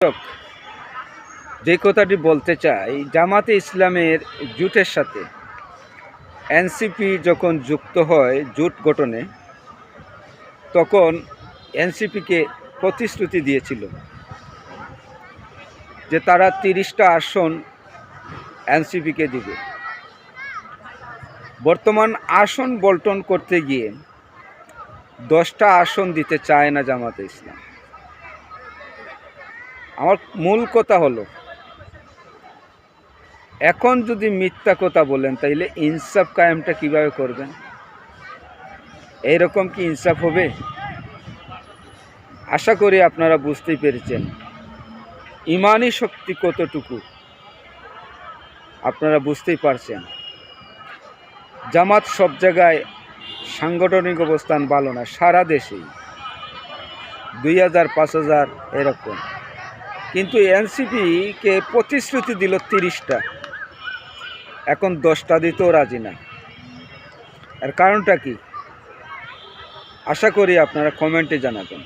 দর্শক, যে কথাটি বলতে চাই, জামাতে ইসলামের জোটের সাথে এনসিপি যখন যুক্ত হয় জোট গঠনে, তখন এনসিপিকে প্রতিশ্রুতি দিয়েছিল যে তারা 30টা আসন এনসিপিকে দিবে। বর্তমান আসন বন্টন করতে গিয়ে 10টা আসন দিতে চায় না জামাতে ইসলাম। আমার মূল কথা হলো, এখন যদি মিথ্যা কথা বলেন তাইলে ইনসাফ কায়েমটা কিভাবে করবেন? এইরকম কি ইনসাফ হবে? আশা করি আপনারা বুঝতেই পেরেছেন ইমানি শক্তি কতটুকু, আপনারা বুঝতেই পারছেন। জামাত সব জায়গায় সাংগঠনিক অবস্থান ভালো না, সারা দেশেই 2000 5000 এরকম, কিন্তু এনসিপিকে প্রতিশ্রুতি দিল 30টা, এখন 10টা দিতেও রাজি না। এর কারণটা কি? আশা করি আপনারা কমেন্টে জানাবেন।